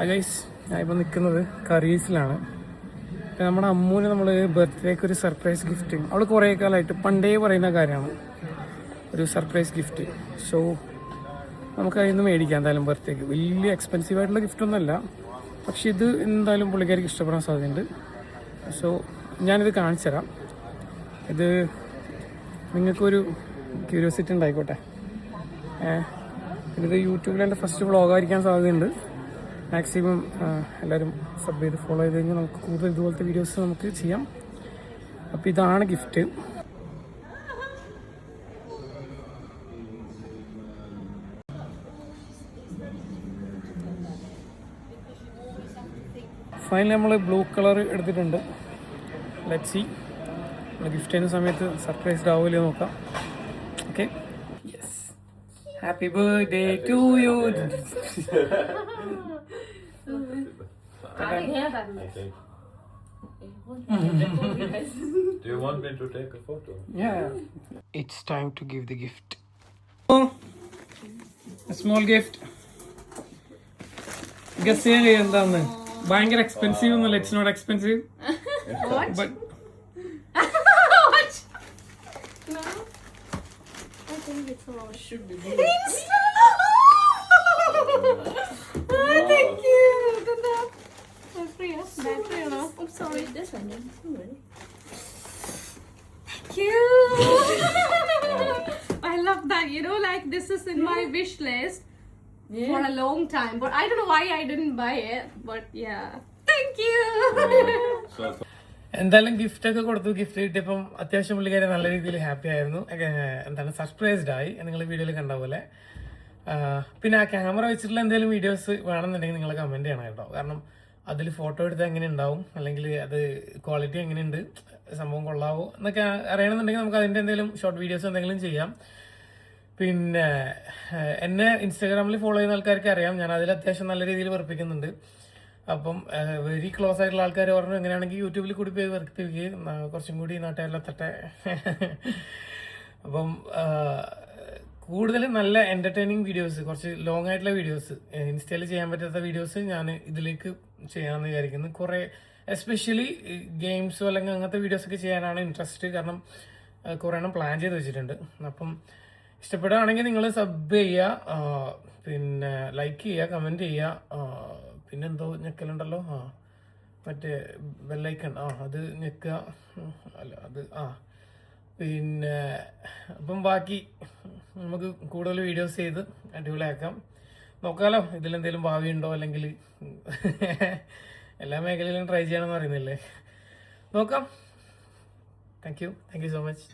Guys, ഞാൻ ഇപ്പോൾ നിൽക്കുന്നത് കറീസിലാണ്. നമ്മുടെ അമ്മൂന് നമ്മൾ ബർത്ത്ഡേക്ക് ഒരു സർപ്രൈസ് ഗിഫ്റ്റ്, അവൾ കുറേ കാലമായിട്ട് പണ്ടേ പറയുന്ന കാര്യമാണ് ഒരു സർപ്രൈസ് ഗിഫ്റ്റ്. സോ നമുക്ക് അതിൽ നിന്ന് മേടിക്കാം എന്തായാലും. ബർത്ത്ഡേക്ക് വലിയ എക്സ്പെൻസീവ് ആയിട്ടുള്ള ഗിഫ്റ്റൊന്നുമല്ല, പക്ഷെ ഇത് എന്തായാലും പുള്ളിക്കാർക്ക് ഇഷ്ടപ്പെടാൻ സാധ്യതയുണ്ട്. സോ ഞാനിത് കാണിച്ചു തരാം. ഇത് നിങ്ങൾക്കൊരു ക്യൂരിയോസിറ്റി ഉണ്ടായിക്കോട്ടെ. ഇത് യൂട്യൂബിൽ എൻ്റെ ഫസ്റ്റ് വ്ളോഗായിരിക്കാൻ സാധ്യതയുണ്ട്. മാക്സിമം എല്ലാവരും സബ് ചെയ്ത് ഫോളോ ചെയ്ത് കഴിഞ്ഞാൽ നമുക്ക് കൂടുതൽ ഇതുപോലത്തെ വീഡിയോസ് നമുക്ക് ചെയ്യാം. അപ്പോൾ ഇതാണ് ഗിഫ്റ്റ്. ഫൈനലി നമ്മൾ ബ്ലൂ കളർ എടുത്തിട്ടുണ്ട്. ലെറ്റ്സ് സീ നമ്മൾ ഗിഫ്റ്റ് ചെയ്യുന്ന സമയത്ത് സർപ്രൈസ്ഡ് ആവില്ലേ നോക്കാം. Okay, yes, happy birthday to you. Okay. Do you want me to take a photo? Yeah. It's time to give the gift. Oh, a small gift. Guess ചെയ്യാൻ എന്താന്ന്? ഭയങ്കര expensive ഒന്നുമല്ല. It's not expensive. What? But What? No. I think it's all should be good. Oh, thank you. Battery on off. I'm sorry. This one. Thank you. I love that. You know, like this is in my wish list for a long time, but I don't know why I didn't buy it. But yeah, thank you. എന്തായാലും gift ഒക്കെ കൊടുത്തു. Gift കിട്ടിയപ്പം അത്യാവശ്യം പുള്ളിക്കാരെ നല്ല രീതിയിൽ happy ആയിരുന്നു. എന്താണ് surprised ആയി, നിങ്ങൾ വീഡിയോയിൽ കണ്ട പോലെ. പിന്നെ ആ ക്യാമറ വെച്ചിട്ടുള്ള എന്തെങ്കിലും വീഡിയോസ് വേണമെന്നുണ്ടെങ്കിൽ നിങ്ങൾ കമൻറ്റ് ചെയ്യണം കേട്ടോ. കാരണം അതിൽ ഫോട്ടോ എടുത്താൽ എങ്ങനെ ഉണ്ടാവും, അല്ലെങ്കിൽ അത് ക്വാളിറ്റി എങ്ങനെയുണ്ട്, സംഭവം കൊള്ളാവോ എന്നൊക്കെ അറിയണമെന്നുണ്ടെങ്കിൽ നമുക്ക് അതിൻ്റെ എന്തെങ്കിലും ഷോർട്ട് വീഡിയോസ് എന്തെങ്കിലും ചെയ്യാം. പിന്നെ എന്നെ ഇൻസ്റ്റാഗ്രാമിൽ ഫോളോ ചെയ്യുന്ന ആൾക്കാർക്ക് അറിയാം, ഞാൻ അതിൽ അത്യാവശ്യം നല്ല രീതിയിൽ വെറുപ്പിക്കുന്നുണ്ട്. അപ്പം വെരി ക്ലോസ് ആയിട്ടുള്ള ആൾക്കാർ പറഞ്ഞു എങ്ങനെയാണെങ്കിൽ യൂട്യൂബിൽ കൂടി പോയി വെറുപ്പിക്കുകയും കുറച്ചും കൂടി നാട്ടുകാരിലെത്തട്ടെ. അപ്പം കൂടുതൽ നല്ല എൻ്റർടൈനിങ് വീഡിയോസ്, കുറച്ച് ലോങ് ആയിട്ടുള്ള വീഡിയോസ്, ഇൻസ്റ്റയിൽ ചെയ്യാൻ പറ്റാത്ത വീഡിയോസ് ഞാൻ ഇതിലേക്ക് ചെയ്യാമെന്ന് വിചാരിക്കുന്നു. കുറേ എസ്പെഷ്യലി ഗെയിംസോ അല്ലെങ്കിൽ അങ്ങനത്തെ വീഡിയോസൊക്കെ ചെയ്യാനാണ് ഇൻട്രസ്റ്റ്. കാരണം കുറേ എണ്ണം പ്ലാൻ ചെയ്ത് വെച്ചിട്ടുണ്ട്. അപ്പം ഇഷ്ടപ്പെടുകയാണെങ്കിൽ നിങ്ങൾ സബ് ചെയ്യുക, പിന്നെ ലൈക്ക് ചെയ്യുക, കമൻറ്റ് ചെയ്യുക. പിന്നെന്തോ ഞെക്കലുണ്ടല്ലോ, മറ്റേ ബെല്ലൈക്കൺ, അത് ഞെക്കുക, അല്ല അത് പിന്നെ അപ്പം ബാക്കി നമുക്ക് കൂടുതൽ വീഡിയോസ് ചെയ്ത് അടിപൊളിയാക്കാം. നോക്കാമല്ലോ ഇതിലെന്തെങ്കിലും ഭാവിയുണ്ടോ, അല്ലെങ്കിൽ എല്ലാ മേഖലയിലും ട്രൈ ചെയ്യണമെന്ന് പറയുന്നില്ലേ. നോക്കാം. Thank you so much.